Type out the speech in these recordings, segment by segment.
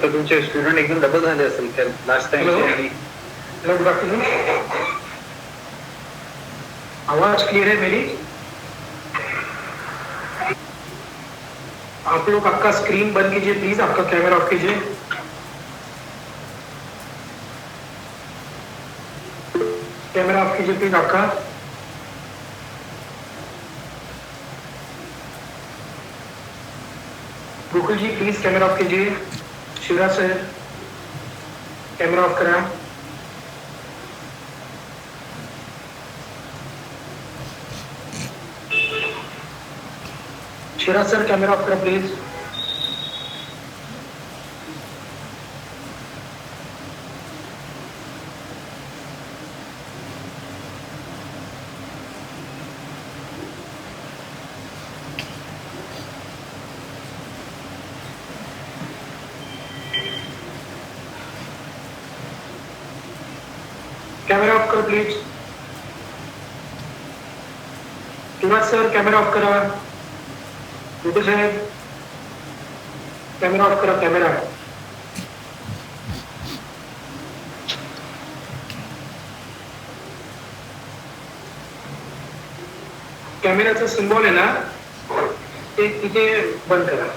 आता तुमचे स्टुडंट एकदम डबल झाले असेल तर लास्ट टाइम आणि गुड आफ्टरनून. आवाज क्लियर है मेरी? आप लोग आपका स्क्रीन बंद कीजिए प्लीज, आपका कैमरा ऑफ कीजिए. कैमरा ऑफ कीजिए प्लीज आपका. गोकुल जी प्लीज कैमरा ऑफ कीजिए. शिवराज सर कैमरा ऑफ करा. शिवराज सर कैमरा ऑफ करा प्लीज. कैमरा ऑफ करो please. Shivraj sir camera off करा. गोकुल साहेब कैमरा ऑफ करा. कैमरा कॅमेऱ्याचा सिम्बॉल आहे ना ते तिथे बंद करा.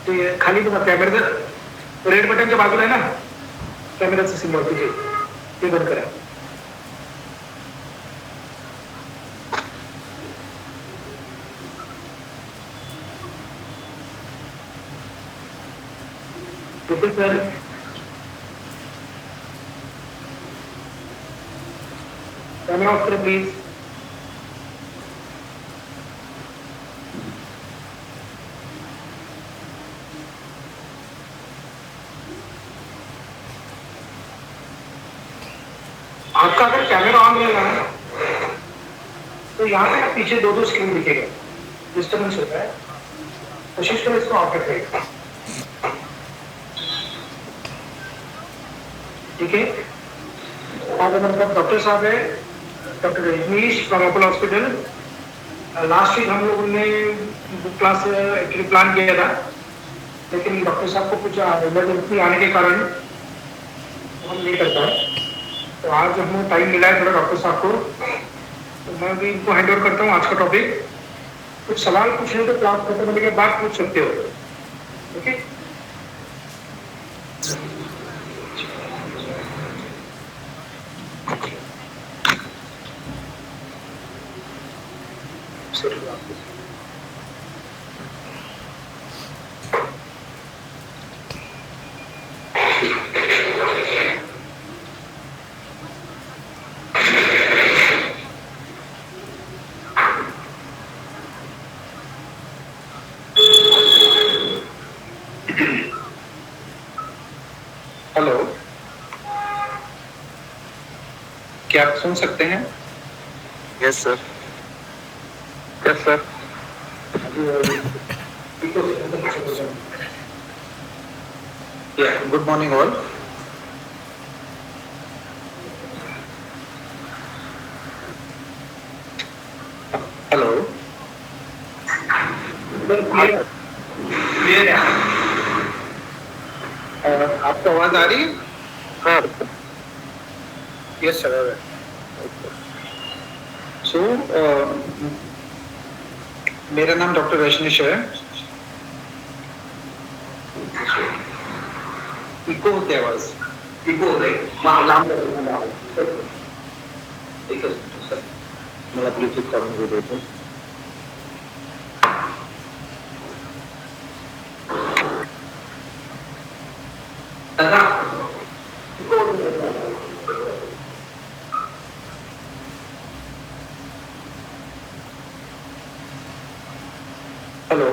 ते खाली बघा कॅमेराचं रेड बटनच्या बाजूला आहे ना कॅमेऱ्याचं सिम्बॉल तिथे ते बंद करा. Okay sir. कैमरा ऑफ करो प्लीज. आपका अगर कैमरा ऑन रहेगा ना तो यहाँ पे पीछे दो दो स्क्रीन दिखेगा, डिस्टर्बेंस होता है. कोशिश करो इसको ऑफ रखने. ठीक है. आज हमारे पास डॉक्टर साहब है, doctor Rajneesh from Apollo hospital. Last week हम लोगों ने क्लास एक्चुअली प्लान किया था, लेकिन डॉक्टर साहब को कुछ इमरजेंसी आने के कारण हम नहीं कर पाए. तो आज हमें टाइम मिला है थोड़ा डॉक्टर साहब को, तो मैं भी इनको हैंड ओवर करता हूँ आज का टॉपिक. कुछ सवाल पूछने तो क्लास खत्म होने के बाद पूछ सकते हो. ओके. हेलो, क्या आप सुन सकते हैं? Yes sir. Yes sir. Good morning all. Hello, clear है. आपको आवाज आ रही है? Sir yes sir. सो मेरा नाम डॉक्टर रजनीश है. इको होते आवाज. इको होते लांब एकच सर, मला ब्लूटूथ काढून घेऊ देतो. दादा हेलो,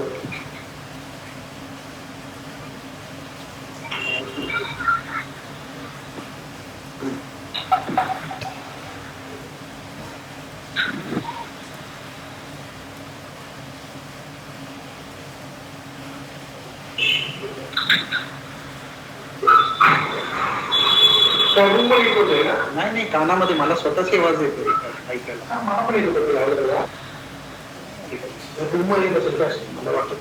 नाही नाही, कानामध्ये मला स्वतःची आवाज येते ऐकायला. मला पण येतो. Rumah ini bersegas, ada waktu.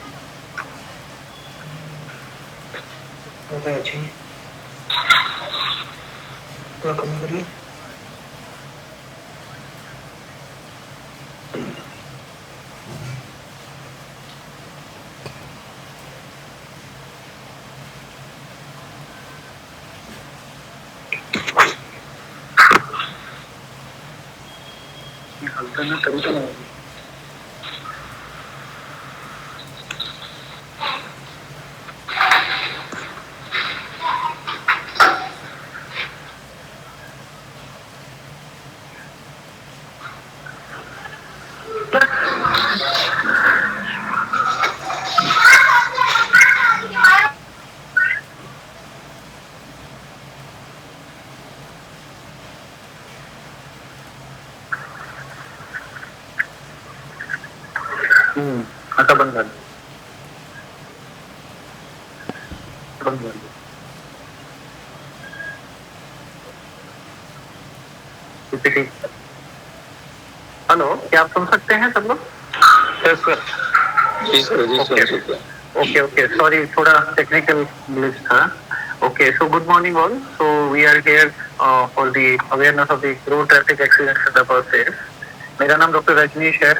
Apa ya, Cing? Kalau kamu beri. हल्का ना कभी तो नहीं आता बंद झालं बंद झालं हेलो, क्या आप सुन सकते हैं सब लोग? Yes sir. जी सर, जी सर। ओके ओके, सॉरी, थोड़ा टेक्निकल ग्लिच था. Okay, so good morning all. So we are here for the awareness of the road traffic accidents in the first aid. मेरा नाम डॉक्टर रजनीश है.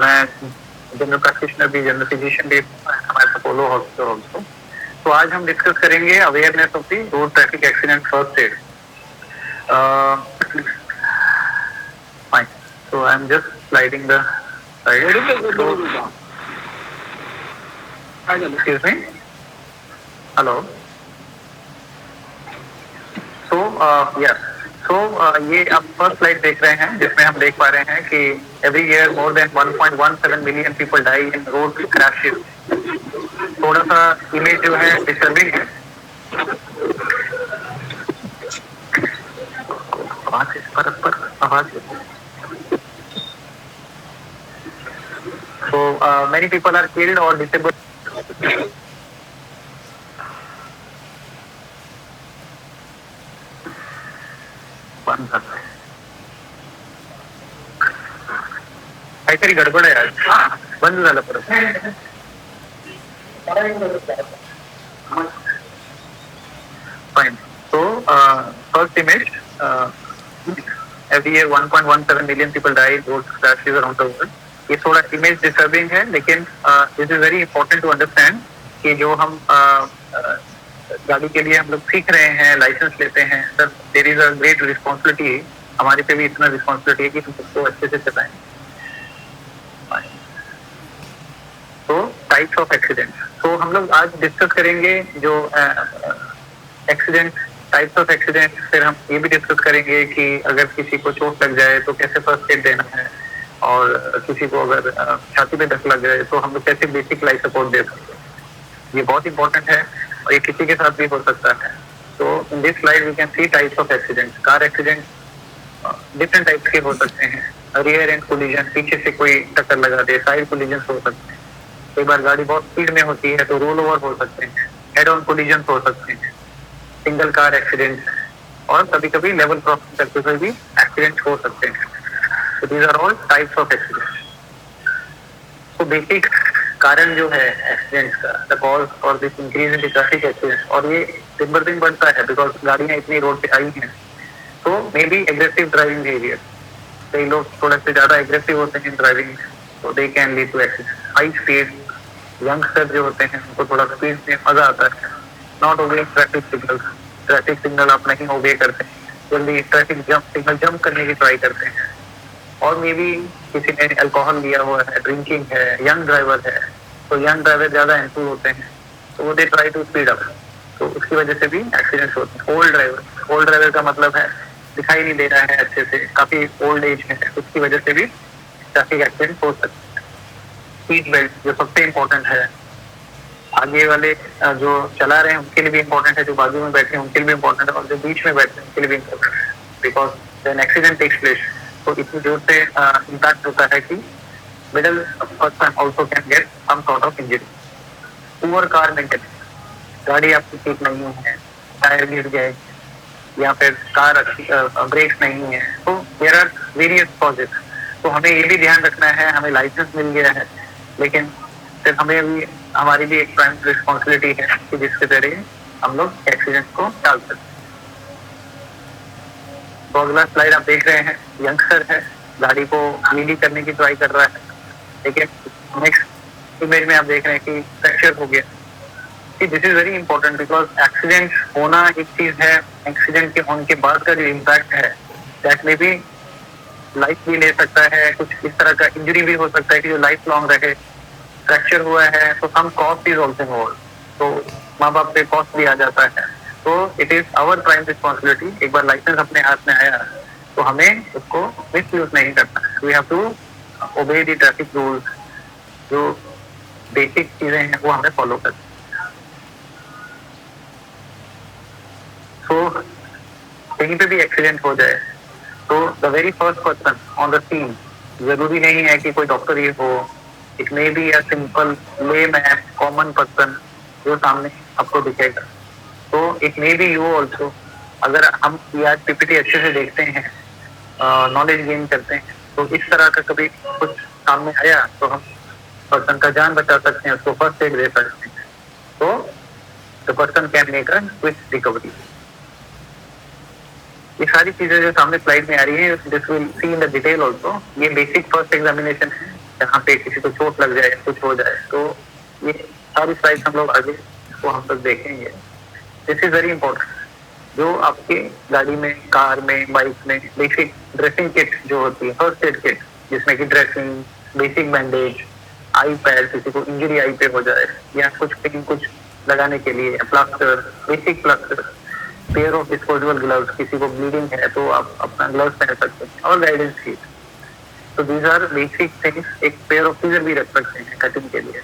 मैं general practitioner भी, general physician भी हमारे Apollo hospital also. तो आज हम डिस्कस करेंगे awareness of the road traffic accident first aid. Fine. So I am just sliding the slide. Excuse me. Hello. So yes. So ये आप फर्स्ट स्लाइड देख रहे हैं जिसमें हम देख पा रहे हैं कि every year more than 1.17 million people die in road crashes. थोड़ा सा इमेज जो है डिस्टर्बिंग है. आवाज इस पर आवाज. So many people are killed or disabled. काहीतरी गडबड आहे आज. बंद झालं परत. Fine. So first image, every year 1.17 million people die in road crashes around the world. ये थोड़ा इमेज डिस्टर्बिंग है, लेकिन this is very important to understand कि जो हम गाड़ी के लिए हम लोग सीख रहे हैं, लाइसेंस लेते हैं, sir there is a great responsibility. हमारे पे भी इतना रिस्पॉन्सिबिलिटी है कि हम उसको अच्छे से चलाएं. तो टाइप्स ऑफ एक्सीडेंट. तो हम लोग आज डिस्कस करेंगे जो एक्सीडेंट, टाइप्स ऑफ एक्सीडेंट. फिर हम ये भी डिस्कस करेंगे कि अगर किसी को चोट लग जाए तो कैसे फर्स्ट एड देना है, और किसी को अगर छाती पे धक्का लग जाए तो हम लोग कैसे बेसिक लाइफ सपोर्ट दे सकते हैं. ये बहुत इंपॉर्टेंट है और ये किसी के साथ भी हो सकता है. तो in this slide we can see types of accident. Car accident different types के हो सकते हैं. रियर एंड कोलिजन, पीछे से कोई टक्कर लगा दे. साइड कोलिजन हो सकते हैं. कई बार गाड़ी बहुत स्पीड में होती है तो रोल ओवर हो सकते हैं. हेड ऑन कोलिजन हो सकते हैं. सिंगल कार एक्सीडेंट, और कभी कभी लेवल क्रॉसिंग करते हुए भी एक्सीडेंट हो सकते हैं. So these are all types of accidents. तो बेसिक कारण जो है एक्सीडेंट्स का, द कॉज और this increase in traffic accident, और ये दिन ब दिन बढ़ता है बिकॉज गाड़ियां इतनी रोड पे आई हैं. तो may be aggressive driving behaviour. कई लोग थोड़ा से ज्यादा एग्रेसिव होते हैं ड्राइविंग, तो they can lead to accident. High speed, youngster जो होते हैं उनको थोड़ा स्पीड में मजा आता है. Not obeying traffic signal. Traffic signal आप नहीं ओबे करते हैं, जल्दी ट्रैफिक सिग्नल जंप करने की ट्राई करते हैं. और मे बी किसी ने अल्कोहल लिया हुआ है, ड्रिंकिंग है, यंग ड्राइवर है, तो यंग ड्राइवर ज्यादा एंथुल होते हैं, तो वो they try to speed up, तो उसकी वजह से भी एक्सीडेंट्स होते हैं. ओल्ड ड्राइवर का मतलब है दिखाई नहीं दे रहा है अच्छे से, काफी ओल्ड एज है, उसकी वजह से भी ट्रैफिक एक्सीडेंट हो सकते हैं. सीट बेल्ट जो सबसे इम्पोर्टेंट है, आगे वाले जो चला रहे हैं उनके लिए भी इम्पोर्टेंट है, जो बाजू में बैठे हैं उनके लिए भी इम्पोर्टेंट है, और जो बीच में बैठे हैं उनके लिए भी इम्पोर्टेंट है. Because when accident takes place तो इतनी जोर से इम्पैक्ट होता है कि middle person also can get some sort of injury. Poor car maintenance, गाड़ी आपकी ठीक नहीं है, टायर गिर गए, या फिर कार अच्छी ब्रेक्स नहीं है, तो देयर आर वेरियस कॉजेस. तो हमें ये भी ध्यान रखना है, हमें लाइसेंस मिल गया है लेकिन फिर हमें भी हमारी भी एक प्राइम रिस्पॉन्सिबिलिटी है कि जिसके जरिए हम लोग एक्सीडेंट को टाल सकते हैं। तो अगला स्लाइड आप देख रहे हैं, यंगस्टर है, गाड़ी को व्हीली करने की ट्राई कर रहा है, लेकिन नेक्स्ट इमेज में आप देख रहे हैं कि फ्रैक्चर हो गया। This is very important because accident होना एक चीज है, एक्सीडेंट के होने के बाद का जो इम्पैक्ट है दैट में भी लाइफ भी ले सकता है, कुछ इस तरह का इंजरी भी हो सकता है कि जो लाइफ लॉन्ग रहे। फ्रैक्चर हुआ है तो सम कॉस्ट इज ऑल्सो इन्वॉल्व, तो माँ बाप पे कॉस्ट भी आ जाता है। तो it is our prime responsibility, एक बार लाइसेंस अपने हाथ में आया तो हमें उसको मिस यूज नहीं करना है। We have to obey the traffic rules, जो बेसिक चीजें हैं वो हमें फॉलो करनी है। तो कहीं पे भी एक्सीडेंट हो जाए तो the very first person on the scene, जरूरी नहीं है कि कोई डॉक्टर ही हो, it may be a simple layman, common person जो सामने आपको दिखेगा। तो it may be you also. अगर हम या पीपीटी अच्छे से देखते हैं, नॉलेज गेन करते हैं, तो इस तरह का कभी कुछ सामने आया तो हम पर्सन का जान बचा सकते हैं, उसको फर्स्ट एड दे सकते हैं। तो the person can make a quick recovery. ये सारी चीजें जो सामने स्लाइड में आ रही है, this will see in the detail also. ये बेसिक फर्स्ट एग्जामिनेशन है, जहाँ पे किसी को चोट लग जाए, कुछ हो जाए, तो ये सारी स्लाइड हम लोग आगे इसको हम तक देखेंगे। This is very important. जो आपके गाड़ी में, कार में, बाइक में बेसिक ड्रेसिंग किट जो होती है, फर्स्ट एड किट, जिसमें कि dressing, basic bandage, eye pad, किसी को इंजरी आई पे हो जाए या कुछ लगाने के लिए, plaster, basic plaster, pair of disposable gloves, किसी को ब्लीडिंग है तो आप अपना ग्लव्स पहन सकते हैं, और गाइडेंस शीट। तो दीज आर बेसिक थिंग्स। एक पेयर ऑफ सीजर भी रख सकते हैं कटिंग के लिए।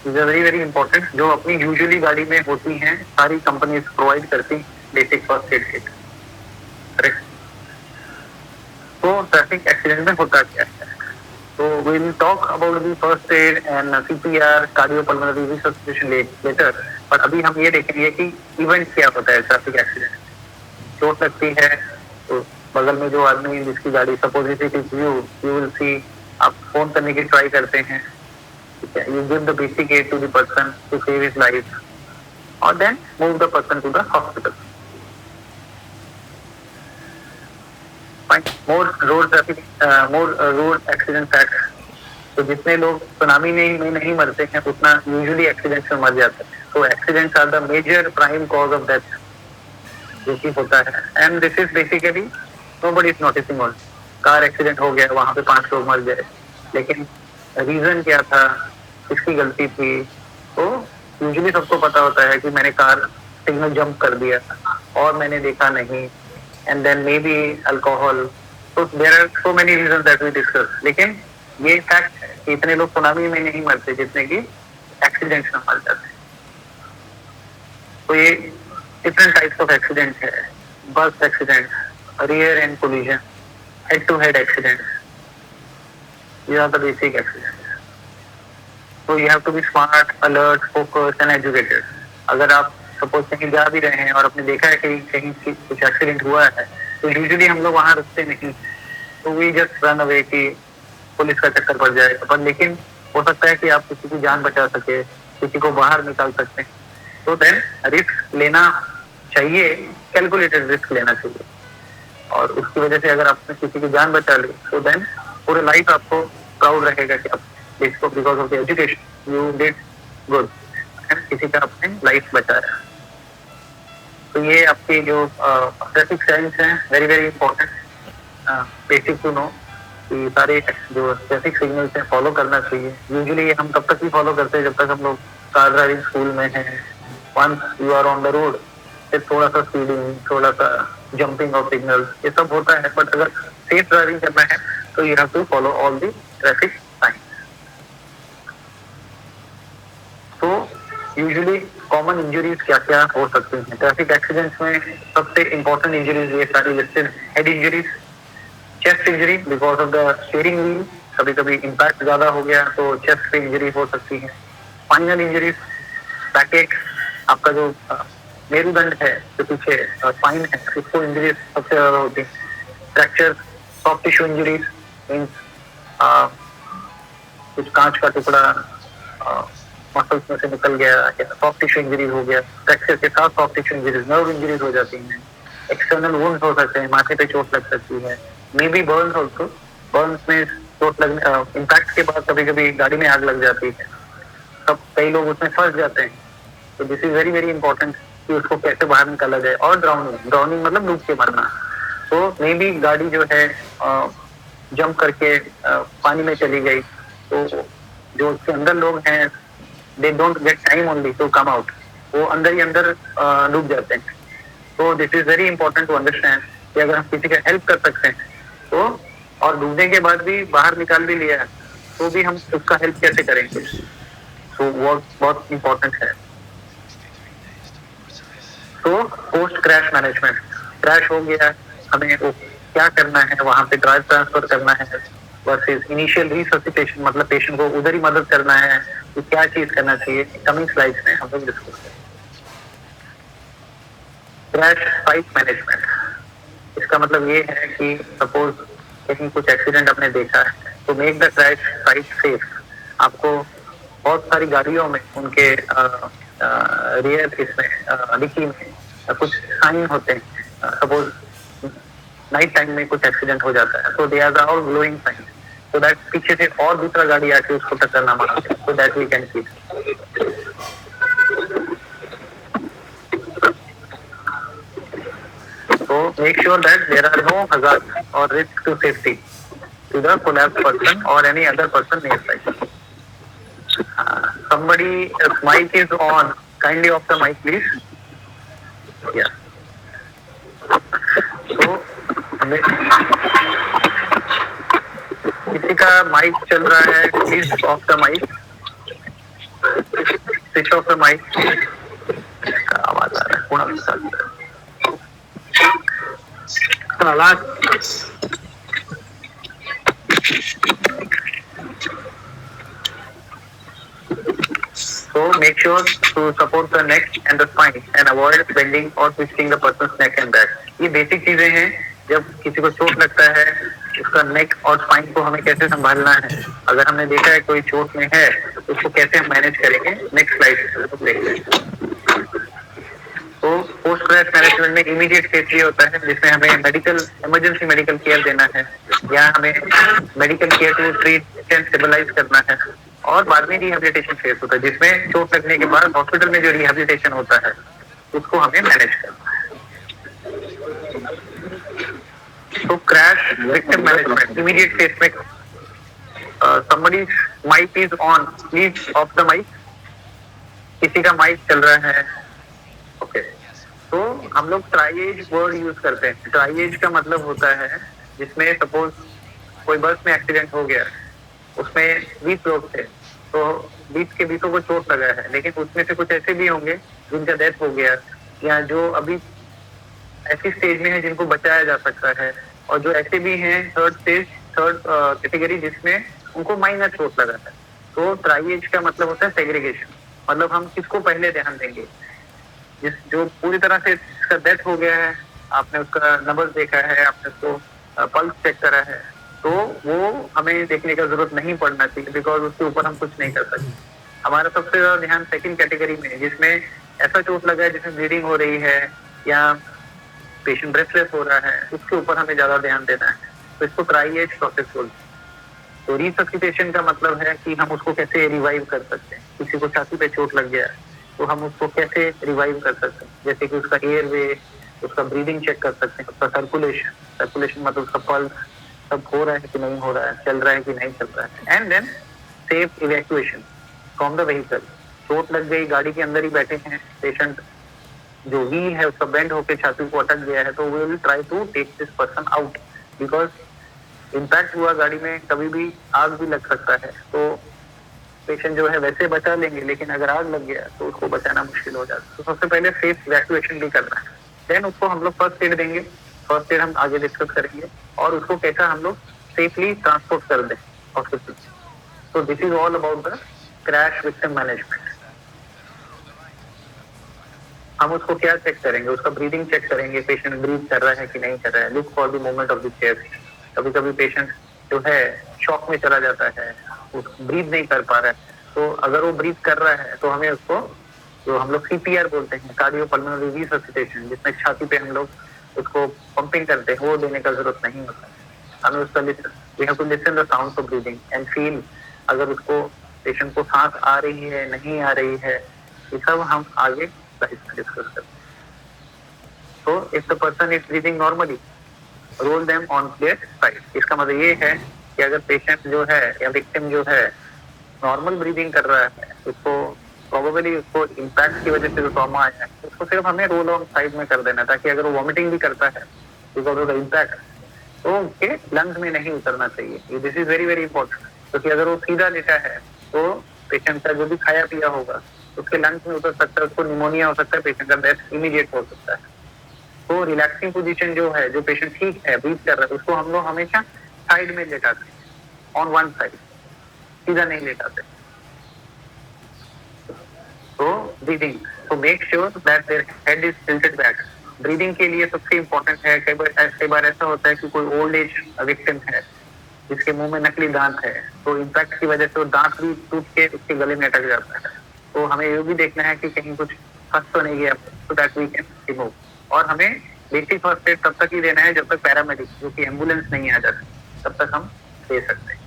These are very very important, जो अपनी यूजुअली गाड़ी में होती हैं, सारी कंपनीज प्रोवाइड करती हैं basic first aid kit. Correct. तो ट्रैफिक एक्सीडेंट में होता क्या है, तो we will talk about the first aid and CPR, cardiopulmonary resuscitation later. पर अभी हम ये देखेंगे कि इवेंट क्या होता है ट्रैफिक एक्सीडेंट। चोट लगती है तो बगल में जो आदमी जिसकी गाड़ी suppose it is you will see, आप फोन करने की ट्राई करते हैं, ठीक है, you give the basic aid to the person to save his life और then move the person to the hospital. More road traffic, more road accident fact. तो जितने लोग सुनामी में नहीं मरते हैं, उतना यूजुअली एक्सीडेंट में मर जाते हैं। तो accidents are the major prime cause of death जो कि होता है। And this is basically nobody is noticing on. Car accident हो गया, वहां पे 5 लोग मर गए, लेकिन रीजन क्या था, किसकी गलती थी, तो यूजुअली सबको पता होता है कि मैंने कार सिग्नल जंप कर दिया और मैंने देखा नहीं, and then maybe alcohol. तो there are so many reason that we discuss. लेकिन ये फैक्ट है कि इतने लोग सुनामी में नहीं मरते जितने की एक्सीडेंट्स में मर जाते हैं। तो ये डिफरेंट टाइप्स ऑफ एक्सीडेंट है। Bus accident, rear end collision, head to head accident, ये आर द बेसिक एक्सीडेंट। तो you have to be smart, alert, focused and educated. अगर आप सपोज कहीं जा भी रहे हैं और आपने देखा है कि कहीं कुछ एक्सीडेंट हुआ है, तो यूजुअली हम लोग वहां रुकते नहीं, तो वी जस्ट रन अवे कि पुलिस का चक्कर पड़ जाएगा। पर लेकिन हो सकता है कि आप किसी की जान बचा सके, किसी को बाहर निकाल सकते हैं, तो देन रिस्क लेना चाहिए, कैलकुलेटेड रिस्क लेना चाहिए। और उसकी वजह से अगर आपने किसी की जान बचा ली तो देन पूरे लाइफ आपको प्राउड रहेगा कि आप because of the education you did good, किसी का आपने लाइफ बचाया। तो ये आपके जो ट्रैफिक साइंस हैं, very very important, basic to know कि सारे जो ट्रैफिक सिग्नल्स हैं फॉलो करना चाहिए। यूजुअली हम तब तक ही फॉलो करते हैं जब तक हम लोग कार ड्राइविंग स्कूल में हैं। Once you are on the road, फिर थोड़ा सा स्पीडिंग, थोड़ा सा जंपिंग ऑफ सिग्नल्स, ये सब होता है। बट अगर सेफ ड्राइविंग करना है तो you have to follow all the traffic signs. तो यूजुअली कॉमन इंजरीज क्या क्या हो सकती हैं ट्रैफिक एक्सीडेंट्स में? सबसे इंपॉर्टेंट इंजरीज ये सारी listed. Head injuries, chest injury because of the steering wheel, कभी कभी इम्पैक्ट ज्यादा हो गया तो चेस्ट पे इंजरी हो सकती है। स्पाइनल इंजरीज, बैकएक, आपका जो मेरुदंड है जो पीछे स्पाइन है, इसको इंजरीज सबसे ज्यादा होती है। Fracture, soft tissue injuries means कुछ कांच का टुकड़ा मसल्स में से निकल गया, या सॉफ्ट टिश्यू इंजरीज हो गया, फ्रैक्चर के साथ soft tissue injuries, nerve injuries हो जाती हैं, एक्सटर्नल वुंड्स हो सकते हैं, माथे पे चोट लग सकती है, may be Burns also. Burns में चोट लगने इम्पैक्ट के बाद कभी कभी गाड़ी में आग लग जाती है, सब कई लोग उसमें फंस जाते हैं। तो this is very very important कि उसको कैसे बाहर निकाला जाए। और ड्राउनिंग मतलब डूब के मरना। तो मे बी गाड़ी जो है जंप करके पानी में चली गई, तो जो उसके अंदर लोग हैं they don't get time only to come out, वो अंदर ही अंदर डूब जाते हैं। तो this is very important to understand कि अगर हम किसी का हेल्प कर सकते हैं तो, और डूबने के बाद भी बाहर निकाल भी लिया तो भी हम उसका हेल्प कैसे करेंगे, तो वो बहुत इंपॉर्टेंट है। तो पोस्ट क्रैश मैनेजमेंट, क्रैश हो गया, हमें वो क्या करना है, वहां पे ड्राइव ट्रांसफर करना है वर्सेस इनिशियल रिससिटेशन, मतलब पेशेंट को उधर ही मदद करना है, तो क्या चीज करना चाहिए, कमिंग स्लाइड्स में हम लोग डिस्कस करेंगे। क्रैश साइट मैनेजमेंट, इसका मतलब ये है कि सपोज कहीं कुछ एक्सीडेंट आपने देखा है तो make the crash site safe. आपको बहुत सारी गाड़ियों में उनके रियर इसमें डिक्की में कुछ साइन होते हैं, सपोज नाइट टाइम में कुछ एक्सीडेंट हो जाता है तो they are all glowing sign, so that पीछे से और दूसरा गाड़ी आके उसको टक्कर ना मार दे, so that we can see. So make sure that there are no hazards or risk to safety to the collapsed person or any other person nearby. Somebody's mic is on. Kindly off the mic, please. Yeah. So किसी का mic चल रहा है, please off the mic, switch off the mic. आवाज आ रहा है, कौन So make sure to support the neck and the spine and avoid bending or twisting the person's neck and back. ये बेसिक चीजें हैं। जब किसी को चोट लगता है उसका नेक और स्पाइन को हमें कैसे संभालना है, अगर हमने देखा है कोई चोट में है तो उसको कैसे हम मैनेज करेंगे, नेक्स्ट स्लाइड देखते हैं। तो पोस्ट क्रैश मैनेजमेंट में इमीडिएट फेज ये होता है जिसमें हमें इमरजेंसी मेडिकल केयर देना है, या हमें medical care to treat and stabilise करना है, और बाद में रिहेबिलिटेशन फेज होता है जिसमें चोट लगने के बाद हॉस्पिटल में जो रिहेबिलिटेशन होता है उसको हमें मैनेज करना है। तो crash victim management immediate phase में somebody's mic is on, please off the mic। किसी का माइक चल रहा है, ओके। तो हम लोग ट्राइएज वर्ड यूज करते हैं। ट्राइएज का मतलब होता है जिसमें सपोज कोई बस में एक्सीडेंट हो गया, उसमें 20 लोग थे, तो 20 के 20 को चोट लगा है, लेकिन उसमें से कुछ ऐसे भी होंगे जिनका डेथ हो गया, या जो अभी ऐसी स्टेज में है जिनको बचाया जा सकता है, और जो ऐसे भी हैं थर्ड कैटेगरी जिसमें उनको माइनर चोट लगा है। तो ट्राइएज का मतलब होता है सेग्रीगेशन, मतलब हम किसको पहले ध्यान देंगे, जो पूरी तरह से इसका डेथ हो गया है, आपने उसका नंबर देखा है, आपने उसको पल्स चेक करा है, तो वो हमें देखने का जरूरत नहीं पड़ना चाहिए, बिकॉज उसके ऊपर हम कुछ नहीं कर सकते। हमारा सबसे ज्यादा ध्यान सेकंड कैटेगरी में है जिसमें ऐसा चोट लगा है जिसमें ब्लीडिंग हो रही है या पेशेंट ब्रेथलेस हो रहा है, उसके ऊपर हमें ज्यादा ध्यान देना है। तो इसको ट्राइएज प्रोसेस बोलते हैं। तो रिससिटेशन का मतलब है कि हम उसको कैसे रिवाइव कर सकते हैं। किसी को छाती पे चोट लग गया तो हम उसको कैसे रिवाइव कर सकते हैं, जैसे कि उसका एयरवे, उसका ब्रीदिंग चेक कर सकते हैं, उसका सर्कुलेशन मतलब उसका पल्स सब हो रहा है कि नहीं हो रहा है, चल रहा है कि नहीं चल रहा है, and then safe evacuation from the vehicle. चोट लग गई, गाड़ी के अंदर ही बैठे हैं, पेशेंट जो व्हील है उसका बेंड होकर छाती को अटक गया है, तो we will try to take this person out, because impact हुआ गाड़ी में, कभी भी आग भी लग सकता है। तो पेशेंट जो है वैसे बचा लेंगे, लेकिन अगर आग लग गया तो उसको बचाना मुश्किल हो जाता है। तो सबसे पहले सेफ इवैक्यूएशन भी करना है, देन उसको हम लोग फर्स्ट एड देंगे। फर्स्ट एड हम आगे डिस्कस करेंगे, और उसको कैसा हम लोग सेफली ट्रांसपोर्ट कर दें हॉस्पिटल। तो this is all about the crash victim management. हम उसको क्या चेक करेंगे, उसका ब्रीदिंग चेक करेंगे, पेशेंट ब्रीथ कर रहा है कि नहीं कर रहा है, look for the movement of the chest. कभी कभी पेशेंट जो है शॉक में चला जाता है, ब्रीथ नहीं कर पा रहा है, तो अगर वो ब्रीथ कर रहा है तो हमें उसको, जो हम लोग CPR बोलते हैं, कार्डियोपल्मोनरी रिससिटेशन, जिसमें छाती पे हम लोग उसको पंपिंग करते हैं, वो देने का जरूरत नहीं होता है। हमें उसका we have to listen the sound of breathing and feel अगर उसको पेशेंट को सांस आ रही है नहीं आ रही है, ये सब हम आगे डिस्कस करते हैं। तो if the person is breathing normally, roll them on their side. इसका मतलब ये है कि अगर पेशेंट जो है या विक्टिम जो है नॉर्मल ब्रीदिंग कर रहा है, उसको प्रोबेबली उसको इम्पैक्ट की वजह से जो ट्रॉमा आया है, उसको सिर्फ हमें रोल ऑन साइड में कर देना, ताकि अगर वो वॉमिटिंग भी करता है बिकॉज ऑफ द इम्पैक्ट, तो उसके लंग्स में नहीं उतरना चाहिए। This is very very important, क्योंकि अगर वो सीधा लेटा है तो पेशेंट का जो भी खाया पिया होगा उसके लंग्स में उतर सकता है, उसको निमोनिया हो सकता है, पेशेंट का डेथ इमीडिएट हो सकता है। तो रिलैक्सिंग पोजीशन जो है, जो पेशेंट ठीक है ब्रीथ कर रहा है, उसको हम लोग हमेशा साइड में लेटाते हैं, ऑन वन साइड, सीधा नहीं लेटाते। तो ब्रीदिंग, तो make sure that their head is tilted back. Breathing के लिए सबसे इंपॉर्टेंट है, कई बार ऐसा होता है कि कोई ओल्ड एज विक्टिम है जिसके मुंह में नकली दांत है, तो इम्पैक्ट की वजह से वो दांत भी टूट के उसके गले में अटक जाता है। तो हमें ये भी देखना है कि कहीं कुछ फंस तो नहीं गया, so that we can remove. और हमें बेसिक फर्स्ट एड तब तक ही देना है जब तक पैरामेडिक, जो कि एम्बुलेंस नहीं आ जाती, तब तक हम दे सकते हैं।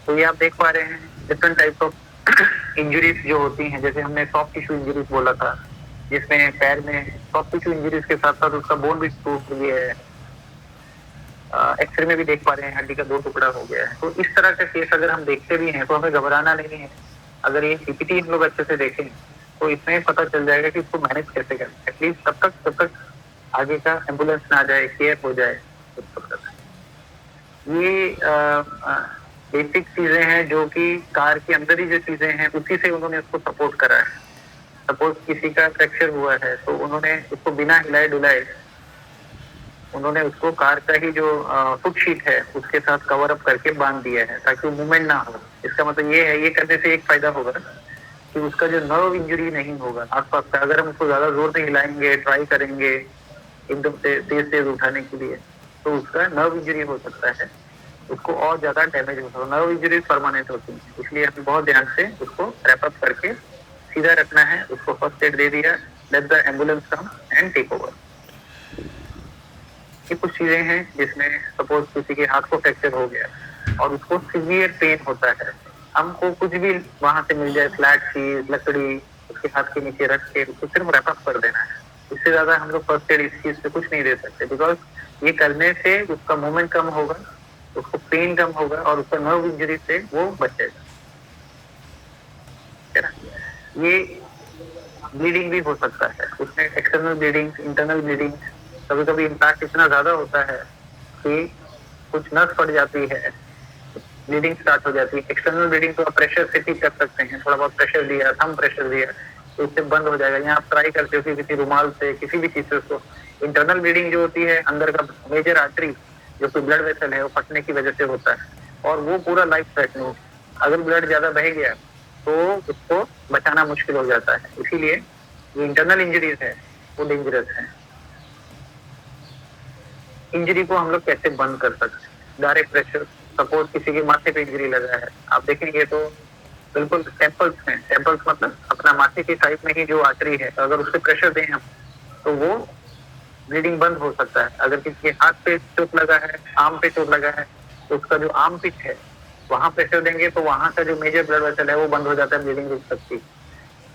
तो ये आप देख पा रहे हैं डिफरेंट टाइप्स ऑफ इंजरीज जो होती हैं, जैसे हमने सॉफ्ट टिश्यू इंजरीज बोला था, जिसमें पैर में सॉफ्ट टिश्यू इंजरीज के साथ साथ उसका बोन भी टूट गया है। एक्सरे में भी देख पा रहे हैं हड्डी का 2 टुकड़ा हो गया है। तो इस तरह का केस अगर हम देखते भी हैं तो हमें घबराना नहीं है। अगर ये CPT हम लोग अच्छे से देखें तो इसमें पता चल जाएगा कि इसको मैनेज कैसे करें, एटलीस्ट तब तक आगे का एम्बुलेंस ना आ जाए, केयर हो जाए। ये बेसिक चीजें हैं जो कि कार के अंदर ही जो चीजें हैं उसी से उन्होंने उसको सपोर्ट करा है। सपोज किसी का फ्रैक्चर हुआ है तो उन्होंने उसको बिना हिलाए डुलाए उन्होंने उसको कार का ही जो फुट शीट है उसके साथ कवर अप करके बांध दिया है ताकि वो मूवमेंट ना हो। इसका मतलब ये है, ये करने से एक फायदा होगा कि उसका जो नर्व इंजरी नहीं होगा आसपास का। अगर हम उसको ज्यादा जोर से हिलाएंगे, ट्राई करेंगे एकदम से तेज उठाने के लिए, तो उसका नर्व इंजरी हो सकता है, उसको और ज्यादा डैमेज हो सकता है। नर्व इंजरी परमानेंट होती है, इसलिए हमें बहुत ध्यान से उसको रैप अप करके सीधा रखना है। उसको फर्स्ट एड दे दिया, let the ambulance come and take over. ये कुछ चीजें हैं जिसमें सपोज किसी के हाथ को फ्रैक्चर हो गया और उसको सीवियर पेन होता है, हमको कुछ भी वहां से मिल जाए, फ्लैट चीज, लकड़ी, उसके हाथ के नीचे रख के उसको सिर्फ रैप अप कर देना है। इससे ज्यादा हम लोग फर्स्ट एड इस चीज से कुछ नहीं दे सकते, बिकॉज ये करने से उसका मूवमेंट कम होगा, उसको पेन कम होगा और उसका नर्व इंजरी से वो बचेगा। ये ब्लीडिंग भी हो सकता है, उसमें एक्सटर्नल ब्लीडिंग, इंटरनल ब्लीडिंग। कभी कभी इम्पैक्ट इतना ज्यादा होता है कि कुछ नस फट जाती है, ब्लीडिंग स्टार्ट हो जाती है। एक्सटर्नल ब्लीडिंग तो आप प्रेशर से ठीक कर सकते हैं, थोड़ा बहुत प्रेशर दिया, थंब प्रेशर दिया तो उससे बंद हो जाएगा। यहाँ आप ट्राई करते हो कि किसी रुमाल से, किसी भी चीज से उसको। इंटरनल ब्लीडिंग जो होती है, अंदर का मेजर आर्टरी जो कि ब्लड वेसल है, वो फटने की वजह से होता है और वो पूरा लाइफ थ्रेटनिंग। अगर ब्लड ज्यादा बह गया तो उसको बचाना मुश्किल हो जाता है। इसीलिए जो इंटरनल इंजरीज है वो डेंजरस है। इंजरी को हम लोग कैसे बंद कर सकते हैं? डायरेक्ट प्रेशर, सपोज किसी के माथे पे इंजरी लगा है, आप देखेंगे तो बिल्कुल टेम्पल्स में, टेम्पल्स मतलब अपना माथे के साइड में ही जो आर्टरी है, तो अगर उस पर प्रेशर दें हम तो वो ब्लीडिंग बंद हो सकता है। अगर किसी के हाथ पे चोट लगा है, आर्म पे चोट लगा है, तो उसका जो आर्म पिच है वहां प्रेशर देंगे तो वहां का जो मेजर ब्लड वेसल है वो बंद हो जाता है, ब्लीडिंग रुक सकती है।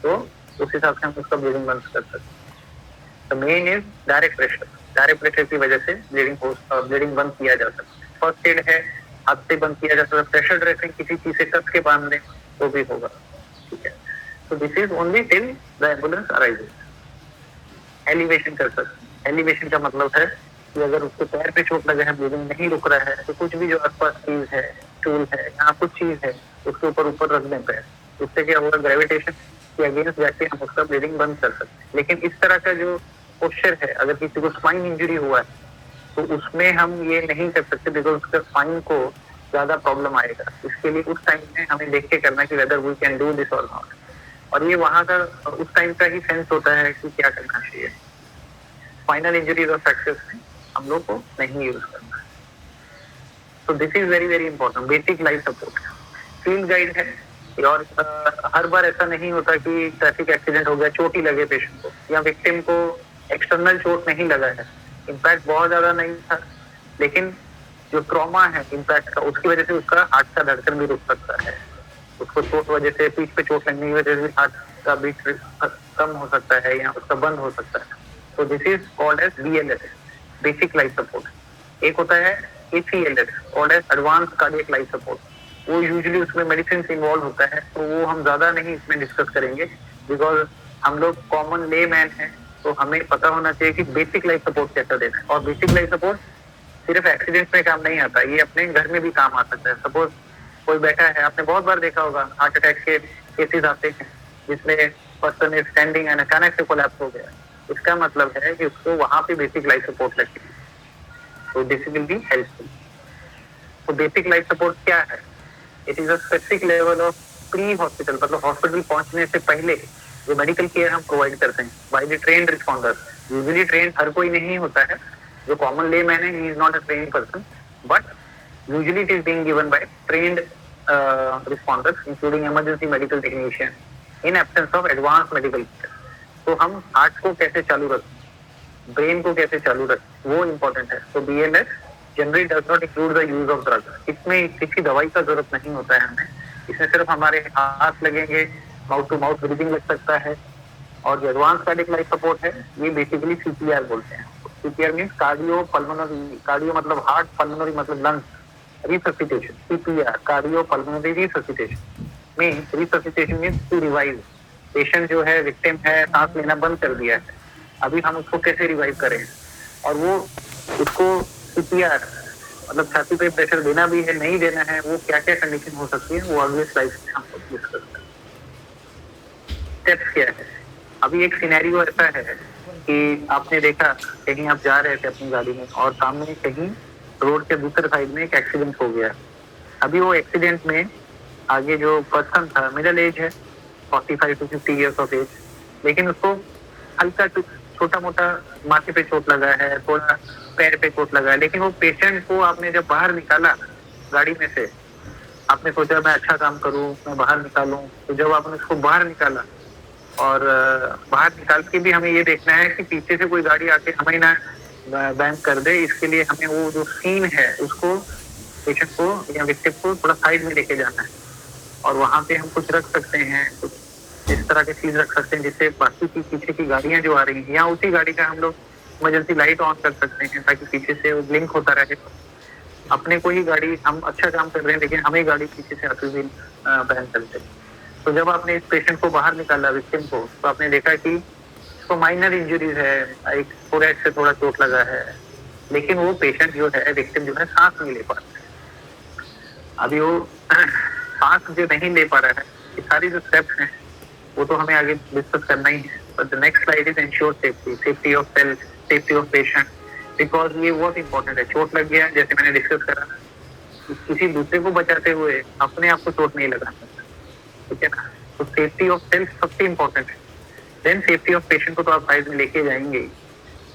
तो उस हिसाब से हम उसका ब्लीडिंग बंद कर सकते हैं। तो main is direct pressure, direct pressure की वजह से ब्लीडिंग बंद किया जा सकता है। फर्स्ट एड है, हाथ से बंद किया जा सकता है। प्रेशर ड्रेसिंग किसी चीज से कस के बांध दें तो भी होगा, ठीक है। तो this is only till the ambulance arises. Elevation कर सकते हैं। एलिवेशन का मतलब है कि अगर उसके पैर पे चोट लगा है, ब्लीडिंग नहीं रुक रहा है, तो कुछ भी जो आसपास चीज है, स्टूल है, यहाँ कुछ चीज है, उसके ऊपर रख दें पैर। उससे क्या होगा, ग्रेविटेशन के अगेंस्ट जाके हम उसका ब्लीडिंग बंद कर सकते हैं। लेकिन इस तरह का जो पोस्चर है, अगर किसी को स्पाइन इंजरी हुआ है तो उसमें हम ये नहीं कर सकते, बिकॉज उसका स्पाइन को ज्यादा प्रॉब्लम आएगा। इसके लिए उस टाइम में हमें देख के करना कि whether we can do this और नॉट। और ये वहां का उस टाइम का ही सेंस होता है कि क्या करना चाहिए। फाइनल इंजरीज और फ्रैक्चर्स में हम लोग को नहीं यूज करना है। So this is very very important, basic life support. Field guide है, और हर बार ऐसा नहीं होता कि ट्रैफिक एक्सीडेंट हो गया, चोट ही लगे पेशेंट को या विक्टिम को एक्सटर्नल चोट नहीं लगा है, इम्पैक्ट बहुत ज्यादा नहीं था, लेकिन जो ट्रॉमा है इम्पैक्ट का, उसकी वजह से उसका हार्ट का धड़कन भी रुक सकता है, उसको चोट वजह से, पीठ पे चोट लगने की वजह से हार्ट का बीट कम हो सकता है या उसका बंद हो सकता है. तो this is called as BLS, basic life support. एक होता है ACLS, called as advance cardiac life support. वो यूजुअली उसमें मेडिसिन इन्वॉल्व होता है, तो वो हम ज्यादा नहीं इसमें डिस्कस करेंगे, बिकॉज हम लोग कॉमन ले मैन है, तो हमें पता होना चाहिए कि बेसिक लाइफ सपोर्ट कैसा देना है. और बेसिक लाइफ सपोर्ट सिर्फ एक्सीडेंट में काम नहीं आता, ये अपने घर में भी काम आ सकता है. सपोज कोई बैठा है, आपने बहुत बार देखा होगा हार्ट अटैक के केसेस आते हैं जिसमें पर्सन इज स्टैंडिंग एंड अचानक से कोलैप्स हो गया. इसका मतलब है कि उसको वहां पे बेसिक लाइफ सपोर्ट लगे, तो दिस विल बी हेल्पफुल. तो बेसिक लाइफ सपोर्ट क्या है? It is a specific level of pre hospital, मतलब हॉस्पिटल पहुंचने से पहले जो मेडिकल केयर हम प्रोवाइड करते हैं by the trained responder. Usually train हर कोई नहीं होता है, जो कॉमन ले मैन है, he is not a trained person, but usually it is being given by trained responders including emergency medical technician in absence of advance medical care. तो हम heart को कैसे चालू रखें, ब्रेन को कैसे चालू रखें, वो इम्पोर्टेंट है. तो BLS generally does not include the use of drug. इसमें किसी दवाई का जरूरत नहीं होता है हमें, इसमें सिर्फ हमारे हाथ लगेंगे, माउथ टू माउथ ब्रीदिंग लग सकता है. और जो एडवांस कार्डियक लाइफ सपोर्ट है, ये बेसिकली CPR बोलते हैं. CPR means cardio pulmonary, cardio मतलब हार्ट, पल्मोनरी मतलब lungs, resuscitation. CPR cardio pulmonary resuscitation means, resuscitation means to revive. Patient जो है, विक्टिम है, सांस लेना बंद कर दिया है, अभी हम उसको कैसे रिवाइव करें, और वो उसको CPR मतलब छाती पे प्रेशर देना भी है, नहीं देना है, वो क्या क्या कंडीशन हो सकती है, वो अगले स्लाइड में हम डिस्कस करते हैं. स्टेप्स क्या है? अभी एक सिनेरियो ऐसा है कि आपने देखा कहीं आप जा रहे थे अपनी गाड़ी में और सामने कहीं रोड के दूसरे साइड में एक एक्सीडेंट हो गया. अभी वो एक्सीडेंट में आगे जो पर्सन था, मिडिल एज है, 45 to 50 ईयर्स ऑफ एज, लेकिन उसको हल्का छोटा मोटा माथे पे चोट लगा है, थोड़ा पैर पे चोट लगा है, लेकिन वो पेशेंट को आपने जब बाहर निकाला गाड़ी में से, आपने सोचा मैं अच्छा काम करूं, मैं बाहर निकालूं. तो जब आपने उसको बाहर निकाला, और बाहर निकाल के भी हमें ये देखना है कि पीछे से कोई गाड़ी आके हमें ना बैंक कर दे, इसके लिए हमें वो जो सीन है उसको, पेशेंट को या विक्टिम को थोड़ा साइड में लेके जाना है. और वहां पे हम कुछ रख सकते हैं, कुछ इस तरह की चीज रख सकते हैं जिससे बाकी की पीछे की गाड़ियां जो आ रही हैं, या उसी गाड़ी का हम लोग इमरजेंसी लाइट ऑन कर सकते हैं ताकि पीछे से वो ब्लिंक होता रहे. अपने को ही गाड़ी, हम अच्छा काम कर रहे हैं लेकिन हमें गाड़ी पीछे से आती हुई बहन चलते. तो जब आपने इस पेशेंट को बाहर निकाला, विक्टिम को, तो आपने देखा कि उसको माइनर इंजरीज है, एक फोरहेड से थोड़ा चोट लगा है, लेकिन वो पेशेंट जो है, विक्टिम जो है, सांस नहीं ले पा रहा है. अभी वो सांस जो नहीं ले पा रहा है, ये सारी जो स्टेप्स हैं वो तो हमें आगे डिस्कस करना ही है. But the next slide is ensure safety, safety of self, safety of patient, because ये बहुत इंपॉर्टेंट है. चोट लग गया, जैसे मैंने डिस्कस करा, किसी दूसरे को बचाते हुए अपने आप को चोट नहीं लगा सकता, ठीक है ना. तो सेफ्टी ऑफ सेल्फ सबसे इंपॉर्टेंट है. देन सेफ्टी ऑफ पेशेंट को तो आप साइड में लेके जाएंगे.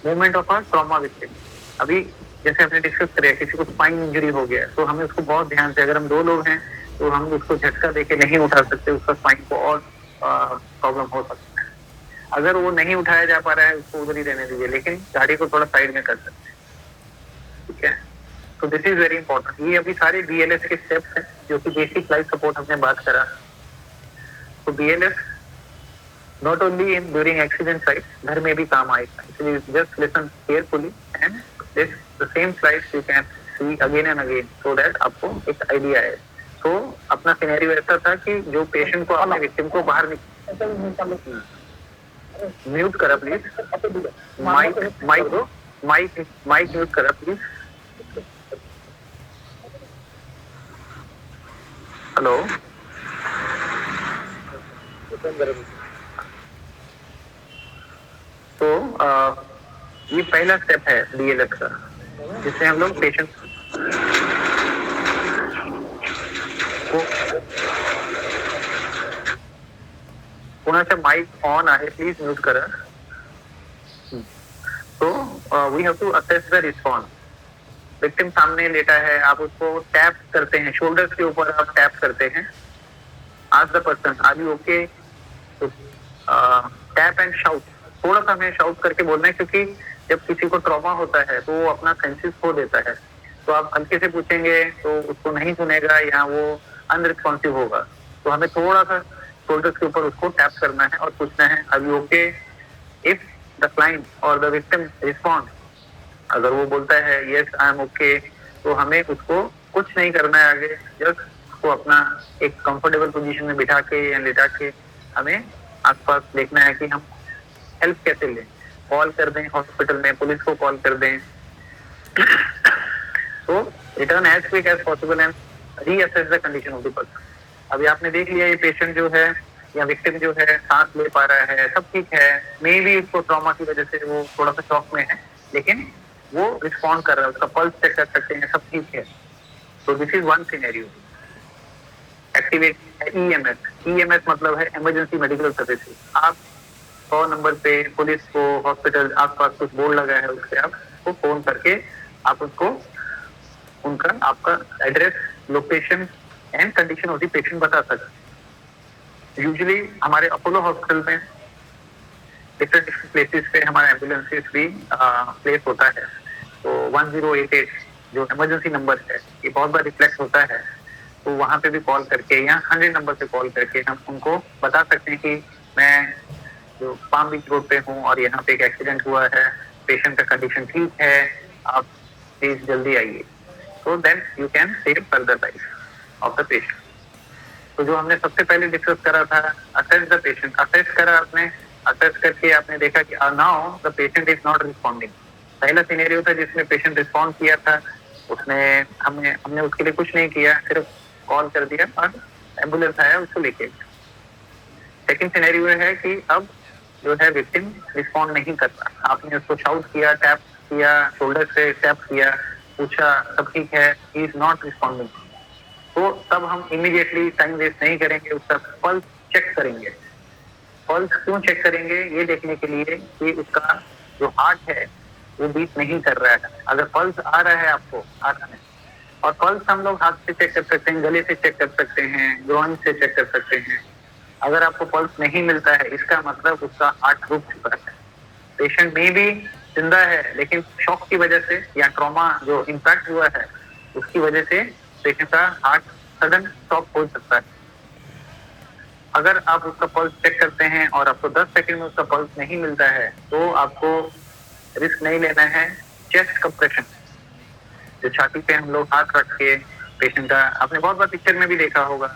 Movement of a trauma victim, अभी जैसे आपने डिस्कस करा, किसी को स्पाइन इंजरी हो गया, तो हमें उसको बहुत ध्यान से, अगर हम 2 लोग हैं तो हम उसको झटका देके नहीं उठा सकते, उसका स्पाइन को और प्रॉब्लम हो सकता है. अगर वो नहीं उठाया जा पा रहा है, उसको उधर ही रहने दीजिए, लेकिन गाड़ी को थोड़ा साइड में कर सकते हैं, ठीक है. तो दिस इज वेरी इंपॉर्टेंट. ये अभी सारे BLS के स्टेप्स हैं जो कि बेसिक लाइफ सपोर्ट हमने बात करा. तो BLS not only in during accident side, घर में भी काम आएगा. इसलिए just listen carefully and this the same slides you can see again and again, so that आपको एक आइडिया है. तो अपना सिनेरियो ऐसा था कि जो पेशेंट को, अपने विक्टिम को बाहर म्यूट करा प्लीज, माइक म्यूट करा प्लीज. हेलो, तो ये पहला स्टेप है BLS का, जिससे हम लोग पेशेंट को, कोणाचा माइक ऑन आहे, प्लीज म्यूट करा. So we have to assess the response. Victim सामने लेटा है, आप उसको टैप करते हैं, शोल्डर्स के ऊपर आप टैप करते हैं, ask the person are you okay, तो टैप एंड शाउट, थोड़ा सा हमें शाउट करके बोलना है, क्योंकि जब किसी को ट्रॉमा होता है तो वो अपना सेंसेस खो देता है, तो आप हल्के से पूछेंगे तो उसको नहीं सुनेगा या वो अनरिस्पॉन्सिव होगा, तो हमें थोड़ा सा शोल्डर्स के ऊपर उसको टैप करना है और पूछना है are you okay. If the client और द विक्टिम रिस्पॉन्ड, अगर वो बोलता है यस आई एम ओके, तो हमें उसको कुछ नहीं करना है आगे, जस्ट उसको अपना एक कंफर्टेबल पोजीशन में बिठा के या लेटा के हमें आसपास देखना है कि हम हेल्प कैसे लें, कॉल कर दें हॉस्पिटल में, पुलिस को कॉल कर दें, तो return as quick as possible and reassess the condition of the person. अभी आपने देख लिया ये पेशेंट जो है या विक्टिम जो है सांस ले पा रहा है, सब ठीक है, मे बी उसको ट्रॉमा की वजह से वो थोड़ा सा शॉक में है, लेकिन वो रिस्पॉन्ड कर रहा है, उसका पल्स चेक कर सकते हैं, सब ठीक है। तो this is one scenario. Activate EMS, EMS मतलब है इमरजेंसी मेडिकल सर्विसेज। आप 100 नंबर पे पुलिस को, हॉस्पिटल, आसपास कुछ बोर्ड लगा है उससे आपको फोन करके आप उसको उनका आपका address, location and condition of the patient बता सकते। यूजुअली हमारे अपोलो हॉस्पिटल में डिफरेंट प्लेसेस पे हमारा एम्बुलेंसेस भी प्लेस होता है, तो 1088 जो इमरजेंसी नंबर है ये बहुत बार रिफ्लेक्ट होता है, तो वहां पे भी कॉल करके या 100 नंबर पे कॉल करके हम उनको बता सकते हैं कि मैं जो पाम बीच रोड पे हूँ और यहाँ पे एक एक्सीडेंट हुआ है, पेशेंट का कंडीशन ठीक है, आप प्लीज जल्दी आइए, तो then you can save further life of the patient. तो जो हमने सबसे पहले डिस्कस करा था, असेस द पेशेंट, असेस करा आपने, असेस करके आपने देखा कि now the patient is not responding. पहला सिनेरियो था जिसमें पेशेंट रिस्पॉन्ड किया था, उसने हमने उसके लिए कुछ नहीं किया, सिर्फ कॉल कर दिया और एम्बुलेंस आया उसको लेके। सेकंड सिनेरियो है कि अब जो है विक्टिम रिस्पॉन्ड नहीं कर रहा, आपने उसको शाउट किया, टैप किया, शोल्डर से टैप किया, पूछा सब ठीक है, ही इज नॉट रिस्पॉन्डिंग, तो तब हम इमीडिएटली टाइम वेस्ट नहीं करेंगे, उसका पल्स चेक करेंगे। पल्स क्यों चेक करेंगे? ये देखने के लिए कि उसका जो हार्ट है वो बीट नहीं कर रहा है। अगर पल्स आ रहा है आपको हाथ में, और पल्स हम लोग हाथ से चेक कर सकते हैं, गले से चेक कर सकते हैं, ग्रोइन से चेक कर सकते हैं। अगर आपको पल्स नहीं मिलता है, इसका मतलब उसका हार्ट रुक चुका है। पेशेंट में भी जिंदा है, लेकिन शॉक की वजह से या ट्रॉमा जो इम्पैक्ट हुआ है उसकी वजह से पेशेंट का हार्ट सडन स्टॉप हो सकता है। अगर आप उसका पल्स चेक करते हैं और आपको 10 सेकंड में उसका पल्स नहीं मिलता है, तो आपको रिस्क नहीं लेना है चेस्ट कंप्रेशन, जो छाती पे हम लोग हाथ रख के पेशेंट का, आपने बहुत बार पिक्चर में भी देखा होगा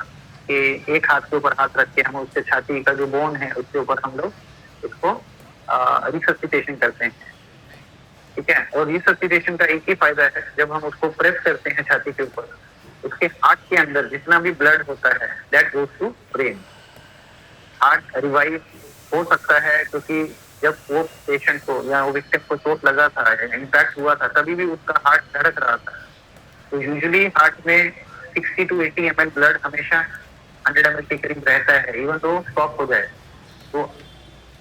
कि एक हाथ के ऊपर हाथ रख के हम उसके छाती का जो बोन है उसके ऊपर हम लोग उसको रिससिटेशन करते हैं, ठीक है। और रिससिटेशन का एक ही फायदा है, जब हम उसको प्रेस करते हैं छाती के ऊपर, उसके हार्ट के अंदर जितना भी ब्लड होता है that goes to brain. Heart revive हो सकता है, क्योंकि जब वो पेशेंट को या वो विक्टिम को चोट लगा था, इम्पैक्ट हुआ था, तभी भी उसका हार्ट धड़क रहा था। तो यूजुअली हार्ट में 60 to 80 ml ब्लड हमेशा 100 ml के करीब रहता है, इवन तो स्टॉप हो जाए। तो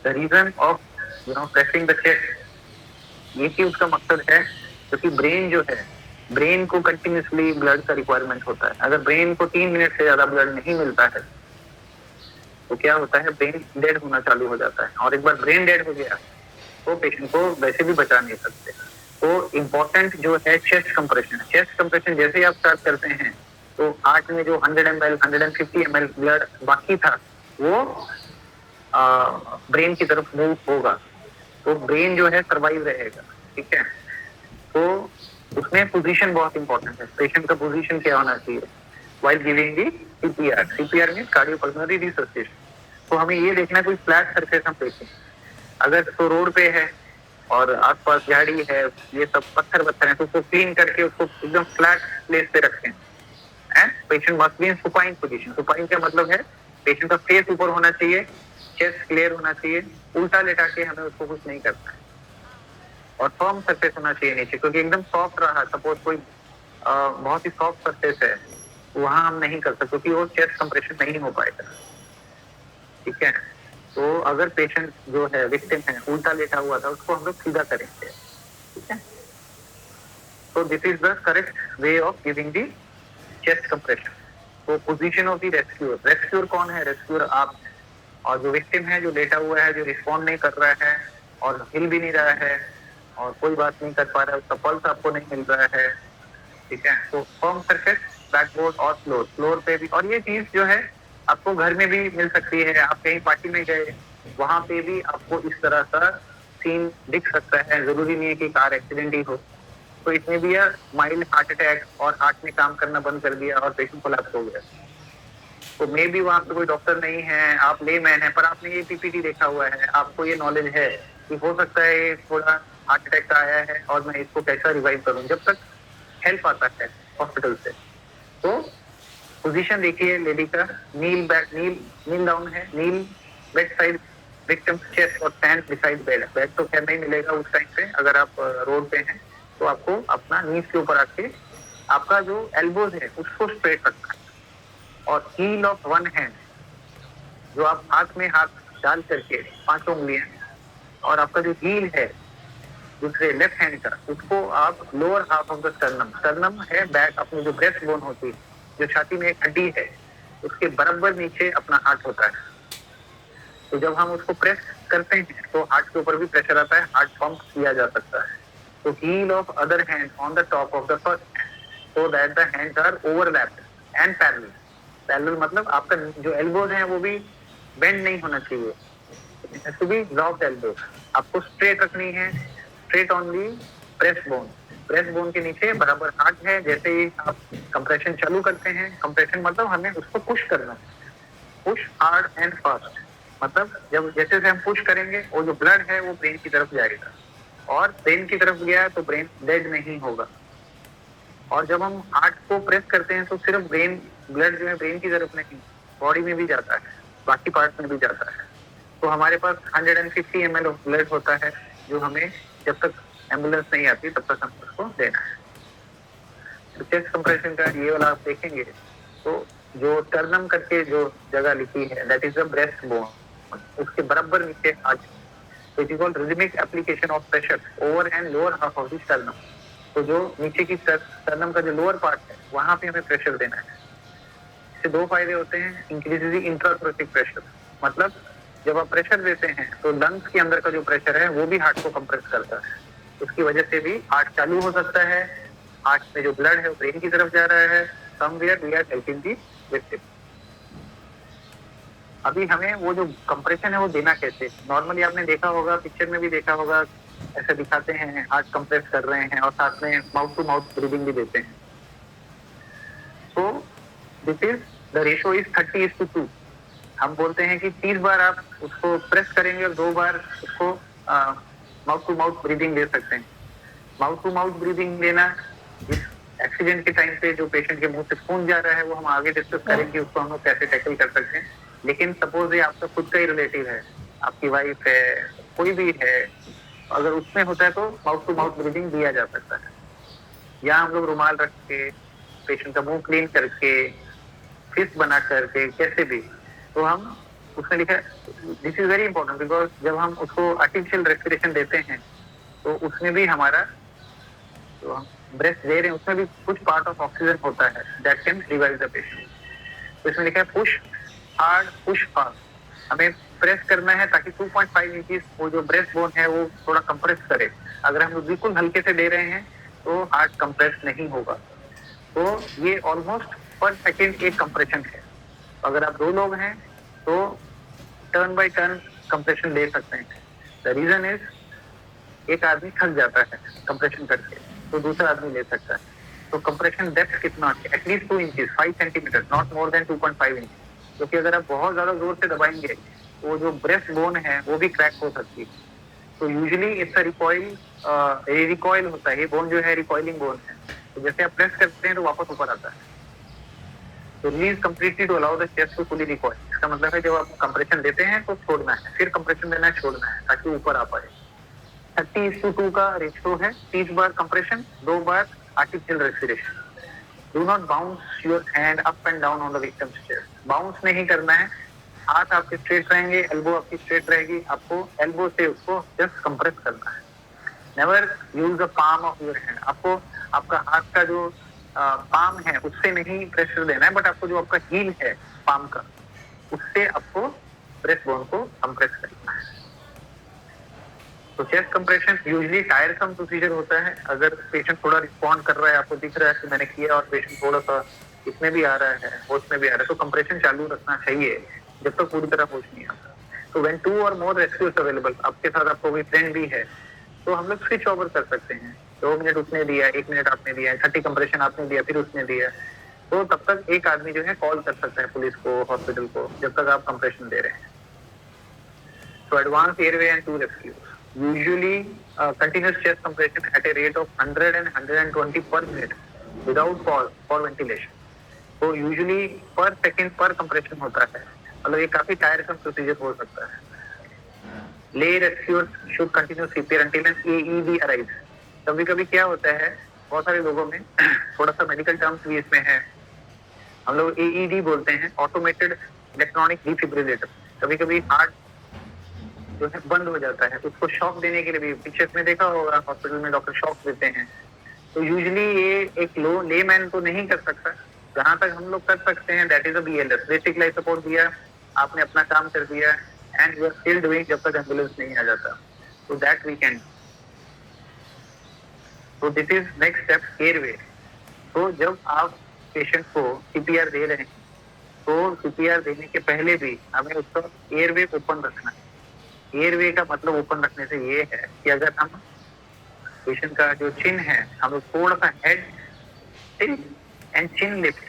the reason of pressing the chest, ये कि उसका मकसद है, क्योंकि ब्रेन जो है, ब्रेन को कंटिन्यूसली ब्लड का रिक्वायरमेंट होता है। अगर ब्रेन को 3 मिनट से ज्यादा ब्लड नहीं मिलता है तो क्या होता है, ब्रेन डेड होना चालू हो जाता है, और एक बार ब्रेन डेड हो गया तो पेशेंट को वैसे भी बचा नहीं सकते। तो इम्पोर्टेंट जो है चेस्ट कंप्रेशन। चेस्ट कंप्रेशन जैसे ही आप स्टार्ट करते हैं तो हार्ट में जो 100 ml 150 ml ब्लड बाकी था वो ब्रेन की तरफ मूव होगा, तो ब्रेन जो है सर्वाइव रहेगा, ठीक है। तो उसमें पोजीशन बहुत इंपॉर्टेंट है, पेशेंट का पोजीशन क्या होना चाहिए while giving the CPR. CPR means cardiopulmonary resuscitation. तो हमें ये देखना कोई फ्लैट सरफेस हम देखें, अगर तो रोड पे है और आसपास झाड़ी है, ये सब पत्थर है, तो उसको क्लीन करके उसको एकदम फ्लैट प्लेस पे रखें। And patient must be in supine position. Supine का मतलब है पेशेंट का फेस ऊपर होना चाहिए, चेस्ट क्लियर होना चाहिए, उल्टा लेटा के हमें उसको कुछ नहीं करना है, और फर्म सरफेस होना चाहिए नीचे, क्योंकि एकदम सॉफ्ट रहा, सपोज कोई बहुत ही सॉफ्ट सरफेस है, वहां हम नहीं कर सकते, क्योंकि वो चेस्ट कंप्रेशन नहीं हो पाएगा, ठीक है। तो अगर पेशेंट जो है विक्टिम है उल्टा लेटा हुआ था, उसको हम लोग सीधा करेंगे, ठीक है। So this is the correct way of giving the chest compression. तो position of the rescuer, rescuer कौन है? रेस्क्यूअर आप हैं, और जो विक्टिम है, जो लेटा हुआ है, जो रिस्पॉन्ड नहीं कर रहा है और हिल भी नहीं रहा है और कोई बात नहीं कर पा रहा है, उसका पल्स आपको नहीं मिल रहा है, ठीक है। तो फर्म सरफेस, बैकबोर्ड और फ्लोर, फ्लोर पे भी। और ये चीज जो है आपको घर में भी मिल सकती है, आप कहीं पार्टी में गए वहां पे भी आपको इस तरह का सीन दिख सकता है। जरूरी नहीं है कि कार एक्सीडेंट ही हो, तो इसमें भी है माइल्ड हार्ट अटैक और हार्ट ने काम करना बंद कर दिया और पेशेंट कोलैप्स हो गया। तो मे भी वहां पे कोई डॉक्टर नहीं है, आप लेमैन है, पर आपने ये पीपीटी देखा हुआ है, आपको ये नॉलेज है कि हो सकता है ये थोड़ा हार्ट अटैक का आया है और मैं इसको कैसा रिवाइव करूं, जब तक हेल्प आता है हॉस्पिटल से। तो पोजीशन देखिए लेडी का, नील बैक, नील डाउन है, नील बेड साइड विक्टिम चेस्ट और स्टैंड बिसाइड बेड। बेड तो खैर नहीं मिलेगा उस टाइम पे, अगर आप रोड पे हैं तो आपको अपना नीज के ऊपर आके आपका जो एल्बोज है उसको स्ट्रेट रखना है, और हील ऑफ वन हैंड, जो आप हाथ में हाथ डाल करके 5 उंगलियां, और आपका जो हील है दूसरे लेफ्ट हैंड का, उसको आप lower half of the sternum, sternum है बैक, अपनी जो ब्रेस्ट बोन होती है, जो छाती में एक हड्डी है, उसके बराबर नीचे अपना हार्ट होता है। तो जब हम उसको प्रेस करते हैं तो हार्ट के ऊपर भी प्रेशर आता है, हार्ट पंप किया जा सकता है। तो heel of other hand on the top of the first hand, so that the hands are overlapped and parallel. Parallel मतलब आपका जो elbows हैं वो भी bend नहीं होना चाहिए, it has to be locked elbows. आपको straight रखनी है, straight on the breast bone. breast bone के नीचे बराबर हार्ट है। जैसे ही आप compression चालू करते हैं, compression मतलब हमें उसको push करना है, push hard and fast, मतलब जब जैसे से हम पुश करेंगे वो जो ब्लड है वो ब्रेन की तरफ जाएगा, और ब्रेन की तरफ गया तो ब्रेन डेड नहीं होगा। और जब हम हार्ट को प्रेस करते हैं तो सिर्फ ब्रेन, ब्लड जो है ब्रेन की तरफ नहीं, बॉडी में भी जाता है, बाकी पार्ट में भी जाता है। तो हमारे पास 150 ml ऑफ ब्लड होता है, जो हमें जब तक एम्बुलेंस नहीं आती तब तक हम उसको देना है। तो चेस्ट कंप्रेशन का ये वाला आप देखेंगे तो जो स्टर्नम करके जो जगह लिखी है, that is the breast bone, उसके बराबर नीचे heart, it is called rhythmic application of pressure over and lower half of the sternum. तो जो नीचे की स्टर्नम का जो लोअर पार्ट है वहां पे हमें प्रेशर देना है। इससे 2 फायदे होते हैं, इंक्रीज द इंट्राथोरेसिक प्रेशर, मतलब जब आप प्रेशर देते हैं तो लंग्स के अंदर का जो प्रेशर है वो भी हार्ट को कंप्रेस करता है, उसकी वजह से भी हार्ट चालू हो सकता है, हार्ट में जो ब्लड है वो ब्रेन की तरफ जा रहा है, somewhere we are helping the victim. अभी हमें वो जो कंप्रेशन है वो देना कैसे, नॉर्मली आपने देखा होगा, पिक्चर में भी देखा होगा, ऐसे दिखाते हैं हार्ट कंप्रेस कर रहे हैं और साथ में माउथ टू माउथ ब्रीदिंग भी देते हैं। So this is the ratio is 30:2। हम बोलते हैं कि 30 बार आप उसको प्रेस करेंगे और 2 बार उसको माउथ टू माउथ ब्रीदिंग दे सकते हैं। माउथ टू माउथ ब्रीदिंग देना इस एक्सीडेंट के टाइम पे जो पेशेंट के मुंह से खून जा रहा है वो हम आगे डिस्कस करेंगे, उसको हम लोग कैसे टैकल कर सकते हैं। लेकिन सपोज ये आपका खुद का ही रिलेटिव है, आपकी वाइफ है, कोई भी है, अगर उसमें होता है तो माउथ टू माउथ ब्रीदिंग दिया जा सकता है। या हम लोग रुमाल रख के, पेशेंट का मुंह क्लीन करके, फिस्ट बना करके, कैसे भी, तो हम उसमें लिखा है, this is very important because जब हम उसको आर्टिफिशियल रेस्पिरेशन देते हैं तो उसमें भी हमारा तो हम ब्रेथ दे रहे हैं, उसमें भी कुछ पार्ट ऑफ ऑक्सीजन होता है that can revive the patient. तो इसमें लिखा है पुश हार्ड पुश फास्ट, हमें प्रेस करना है ताकि 2.5 इंचेस वो जो ब्रेस्ट बोन है वो थोड़ा कंप्रेस करे। अगर हम बिल्कुल हल्के से दे रहे हैं तो हार्ट कंप्रेस नहीं होगा। तो ये ऑलमोस्ट पर सेकेंड एक कंप्रेशन है। अगर आप 2 लोग हैं तो टर्न बाय टर्न कंप्रेशन ले सकते हैं। द रीजन इज एक आदमी थक जाता है कंप्रेशन करके तो दूसरा आदमी ले सकता है। तो कंप्रेशन डेप्थ कितना है, at least 2 inches, 5 centimetre, not more than 2.5 inch. क्योंकि अगर आप बहुत ज्यादा जोर से दबाएंगे वो जो ब्रेस्ट बोन है वो भी क्रैक हो सकती है। तो यूजुअली इट्स अ रिकॉइल होता है, ये बोन जो है रिकॉइलिंग बोन है। तो जैसे आप प्रेस करते हैं तो वापस ऊपर आता है। तो release completely to allow the chest to fully recoil. इसका मतलब है जब आप कंप्रेशन देते हैं तो छोड़ना है, फिर कंप्रेशन देना है, छोड़ना है ताकि ऊपर आ पाए। 30:2 का रेशियो है, 30 बार कंप्रेशन, 2 बार artificial respiration. Do not bounce your hand up and down on the victim's chest. Bounce नहीं करना है, हाथ आपके स्ट्रेट रहेंगे, एल्बो आपकी स्ट्रेट रहेगी, आपको एल्बो से उसको जस्ट कंप्रेस करना है। Never use the palm of your hand. आपको आपका हाथ का जो पाम है उससे नहीं प्रेशर देना है, बट आपको जो आपका हील है पाम का, उससे आपको ब्रेस्ट बोन को कंप्रेस करना है। तो चेस्ट कंप्रेशन यूजुअली टायरसम प्रोसीजर होता है। अगर पेशेंट थोड़ा रिस्पॉन्ड कर रहा है, आपको दिख रहा है कि मैंने किया और पेशेंट थोड़ा सा इसमें भी आ रहा है, होश में भी आ रहा है, तो कंप्रेशन चालू रखना चाहिए जब तक पूरी तरह होश नहीं आता। तो व्हेन 2 और मोर रेस्क्यूज अवेलेबल, आपके साथ आपको कोई फ्रेंड भी है, तो हम लोग स्विच ओवर कर सकते हैं। 2 मिनट उसने दिया, 1 मिनट आपने दिया, 30 कंप्रेशन आपने दिया, फिर उसने दिया, तो तब तक एक आदमी जो है कॉल कर सकता है पुलिस को, हॉस्पिटल को, जब तक आप कंप्रेशन दे रहे हैं। So advanced airway and 2 rescues. Usually continuous chest compression at a rate of 100 and 120 per minute without pause for ventilation. So usually per second per compression होता है, मतलब ये काफी टायरसम प्रोसीजर हो सकता है। Lay rescuers should continue CPR until an AED arrives. कभी कभी क्या होता है, बहुत सारे लोगों में थोड़ा सा मेडिकल टर्म्स भी इसमें है, हम लोग AED बोलते हैं, ऑटोमेटेड इलेक्ट्रॉनिक डिफिब्रिलेटर। कभी कभी हार्ट जो है बंद हो जाता है, उसको शॉक देने के लिए भी पिक्चर्स में देखा होगा, हॉस्पिटल में डॉक्टर शॉक देते हैं। तो यूजुअली ये एक लेमैन तो नहीं कर सकता, जहां तक हम लोग कर सकते हैं that is a BLS, basic life support दिया, आपने अपना काम कर दिया and you are still doing जब तक एम्बुलेंस नहीं आ जाता, तो दैट वी कैन। तो this is next step, airway. तो जब आप पेशेंट को CPR दे रहे हैं, तो CPR देने के पहले भी हमें उसका एयरवे ओपन रखना है। एयरवे का मतलब ओपन रखने से ये है कि अगर हम पेशेंट का जो चिन है, हम थोड़ा सा हेड एंड चिन लिफ्ट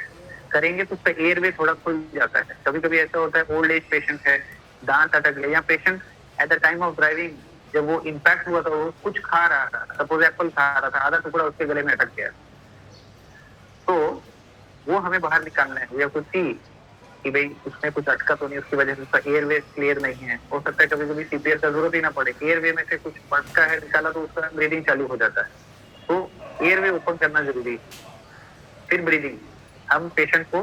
करेंगे तो उसका एयरवे थोड़ा खुल जाता है। कभी कभी ऐसा होता है, ओल्ड एज पेशेंट है, दांत अटक गया, या patient at the time of driving जब वो इम्पैक्ट हुआ था, वो कुछ खा रहा था, सपोज एप्पल खा रहा था, आधा टुकड़ा उसके गले में अटक गया, तो वो हमें बाहर निकालना है। या कुछ सी कि भाई उसमें कुछ अटका तो नहीं, उसकी वजह से उसका एयरवे क्लियर नहीं है। हो सकता है कभी कभी CPR का जरूरत ही ना पड़े, एयरवे में से कुछ अटका है, निकाला तो उसका ब्रीदिंग चालू हो जाता है। तो एयरवे ओपन करना जरूरी। फिर ब्रीदिंग, हम पेशेंट को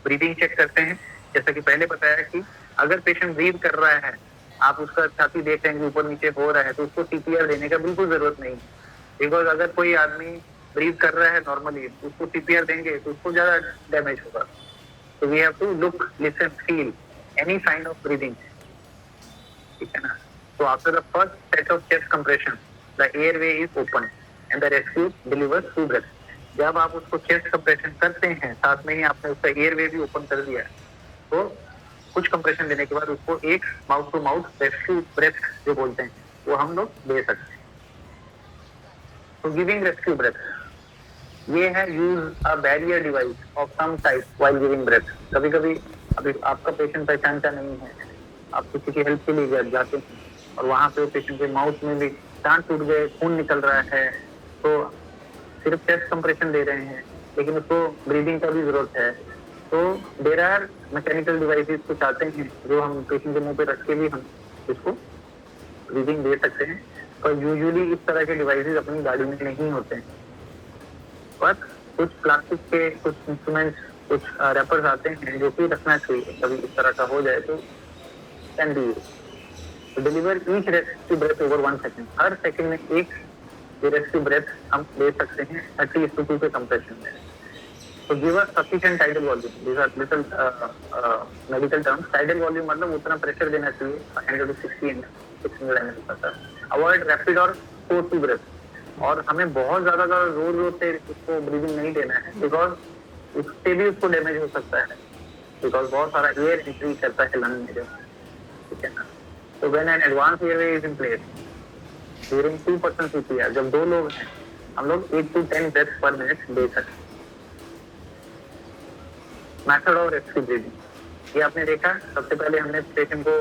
ब्रीदिंग चेक करते हैं। जैसा कि पहले बताया कि अगर पेशेंट ब्रीद कर रहा है, आप उसका छाती देख रहे हैं कि ऊपर नीचे हो रहा है, तो उसको CPR देने का बिल्कुल जरूरत नहीं, बिकॉज अगर कोई आदमी ब्रीद कर रहा है नॉर्मली, उसको CPR देंगे तो उसको ज्यादा डैमेज होगा। So we have to look, listen, feel any sign of breathing. ठीक है ना? So after the first set of chest compression, the airway is open and the rescue delivers through breath. जब आप उसको chest compression करते हैं, साथ में ही आपने उसका airway भी open कर दिया, तो कुछ compression देने के बाद उसको एक mouth to mouth rescue breath जो बोलते हैं, वो हम लोग दे सकते हैं। So giving rescue breath, ये है use a barrier device of some type while giving breath. कभी कभी अभी आपका पेशेंट पहचानता नहीं है, आप किसी की हेल्प के लिए जाते हैं और वहां पे पेशेंट के माउथ में भी दांत टूट गए, खून निकल रहा है, तो सिर्फ चेस्ट कंप्रेशन दे रहे हैं, लेकिन उसको ब्रीदिंग का भी जरूरत है। तो देयर आर मैकेनिकल डिवाइसेस कुछ आते हैं जो हम पेशेंट के मुंह पे रख के भी हम उसको ब्रीदिंग दे सकते हैं, पर यूजुअली इस तरह के डिवाइसेस अपनी गाड़ी में नहीं होते हैं। पर कुछ प्लास्टिक के कुछ इंस्ट्रूमेंट्स, कुछ रैपर्स आते हैं जो कि रखना चाहिए, कभी इस तरह का हो जाए तो can be used. Deliver each rescue breath over 1 second, हर सेकंड में एक रेस्क्यू ब्रेथ हम ले सकते हैं 30:2 के कंप्रेशन में। तो give us sufficient tidal volume, this are little medical terms. Tidal volume मतलब उतना प्रेशर देना चाहिए 100 to 60 600 ml तक। अवॉइड रैपिड और फोर्सफुल ब्रेथ, और हमें बहुत ज्यादा जोर से उसको ब्रीदिंग नहीं देना है, बिकॉज उससे भी उसको डैमेज हो सकता है, बिकॉज बहुत सारा एयर एंट्री करता है लंग में, ठीक है ना। तो when an advance airway is in place during 2% CPR, जब 2 लोग हैं, हम लोग 8 to 10 ब्रेथ पर मिनट दे सकते हैं। मेथड ऑफ रेस्क्यू ब्रीदिंग, ये आपने देखा, सबसे पहले हमने पेशेंट को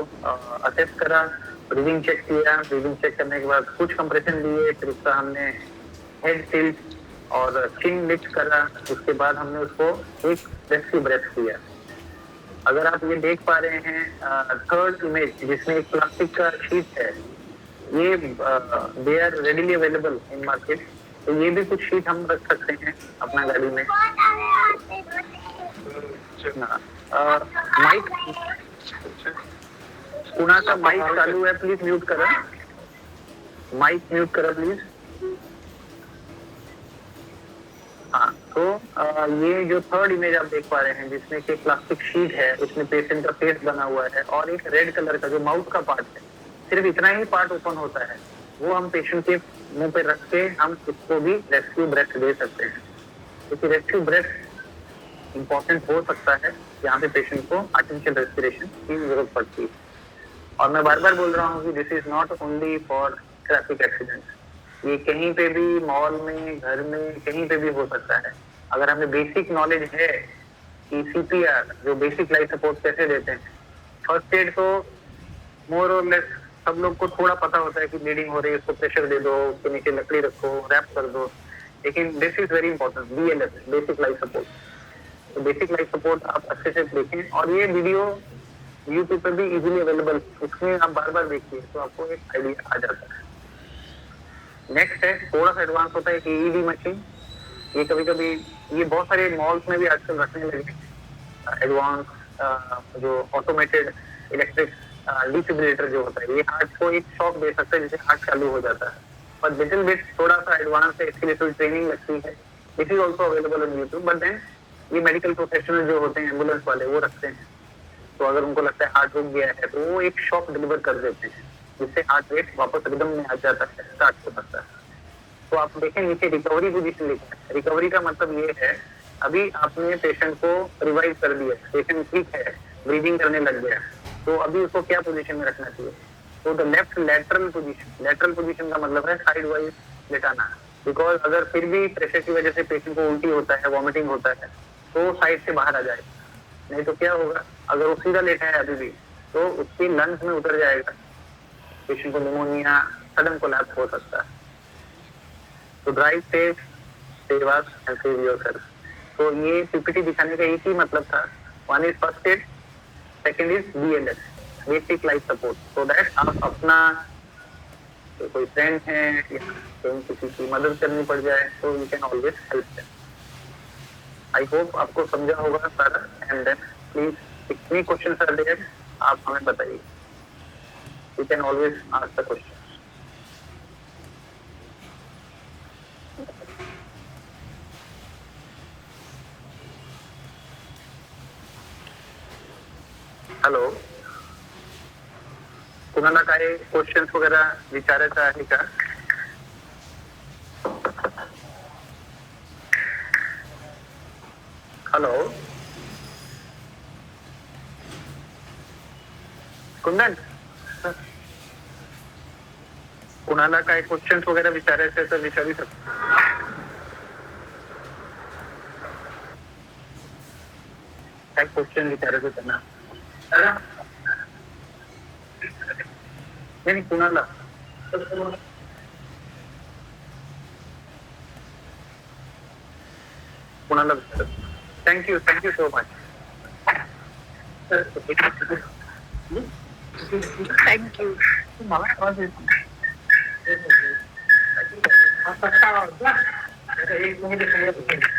असेस करा, ब्रीदिंग चेक किया, ब्रीदिंग चेक करने के बाद कुछ कंप्रेशन दिए, फिर उसका हमने हेड टिल्ट और चिन लिफ्ट करा, उसके बाद हमने उसको एक रेस्क्यू ब्रेथ दिया। अगर आप ये देख पा रहे हैं थर्ड इमेज जिसमें एक प्लास्टिक का शीट है, ये they are readily available in market, तो ये भी कुछ शीट हम रख सकते हैं अपना गाड़ी में। माइक कुणा का माइक चालू है, प्लीज म्यूट करा, माइक म्यूट करा प्लीज। तो ये जो थर्ड इमेज आप देख पा रहे हैं जिसमें कि प्लास्टिक शीट है, उसमें पेशेंट का फेस बना हुआ है और एक रेड कलर का जो माउथ का पार्ट है, सिर्फ इतना ही पार्ट ओपन होता है, वो हम पेशेंट के मुंह पे रख के हम इसको भी रेस्क्यू ब्रेथ दे सकते हैं, क्योंकि रेस्क्यू ब्रेथ इंपॉर्टेंट हो सकता है यहाँ पे पेशेंट को आर्टिफिशियल रेस्पिरेशन की जरूरत पड़ती है। और मैं बार बार बोल रहा हूँ कि this is not only for traffic accident, ये कहीं पे भी, मॉल में, घर में, कहीं पे भी हो सकता है। अगर हमें बेसिक नॉलेज है कि सीपीआर जो बेसिक लाइफ सपोर्ट कैसे देते हैं, फर्स्ट एड तो मोर और लेस सब लोग को थोड़ा पता होता है कि ब्लीडिंग हो रही है, उसको प्रेशर दे दो, उसके नीचे लकड़ी रखो, रैप कर दो, लेकिन this is very important, BLS, basic life support. तो बेसिक लाइफ सपोर्ट आप अच्छे से देखें और ये वीडियो यूट्यूब पर भी इजीली अवेलेबल, उसमें आप बार बार देखिए तो आपको एक आइडिया आ जाता है। नेक्स्ट है, थोड़ा सा एडवांस होता है कि ईडी मशीन, ये कभी कभी ये बहुत सारे मॉल्स में भी आजकल रखने लगे एडवांस जो ऑटोमेटेड इलेक्ट्रिक डिफिब्रिलेटर जो होता है, ये हार्ट को एक शॉक दे सकता है जिससे हार्ट चालू हो जाता है, पर लिटिल बिट थोड़ा सा एडवांस है, इसके लिए थोड़ी ट्रेनिंग लगती है। This is also available on YouTube, but then ये मेडिकल प्रोफेशनल जो होते हैं, एम्बुलेंस वाले, वो रखते हैं। तो अगर उनको लगता है हार्ट रुक गया है तो वो एक शॉक डिलीवर कर देते हैं जिससे हार्ट रेट वापस एकदम में आ जाता है, स्टार्ट हो सकता है। तो आप देखें नीचे रिकवरी पोजीशन लिखा है। रिकवरी का मतलब ये है अभी आपने पेशेंट को रिवाइव कर दिया, पेशेंट ठीक है, ब्रीदिंग करने लग गया, तो अभी उसको क्या पोजीशन में रखना चाहिए? तो the left lateral position, lateral position का मतलब है साइड वाइज लेटाना, बिकॉज अगर फिर भी प्रेशर की वजह से पेशेंट को उल्टी होता है, वॉमिटिंग होता है, तो साइड से बाहर आ जाएगा। नहीं तो क्या होगा, अगर वो सीधा लेटा है अभी भी तो उसके लंग्स में उतर जाएगा, पेशेंट को निमोनिया, सडन कोलैप्स हो सकता है। तो drive save, save us and save yourself. तो ये पीपीटी दिखाने का एक ही मतलब था, one is first aid, second is BLS, basic life support, so that आप अपना तो कोई फ्रेंड है या कहीं किसी की मदद करनी पड़ जाए तो you can always help them. I hope आपको समझा होगा सारा, एंड देन प्लीज कितनी क्वेश्चन आर देयर आप हमें बताइए, you can always ask the question. Hello, कुणाला काय क्वेश्चन्स वगैरह विचारायचं आहे का? हॅलो कुंदन, कुणाला काय क्वेश्चन्स वगैरह विचारायचे तर विचारू शकतो. काय क्वेश्चन विचारायचं त्यांना? नहीं कुणाला कुणाला थँक्यू सो मच. थँक्यू. मला आवाज येतो. एक मिनिट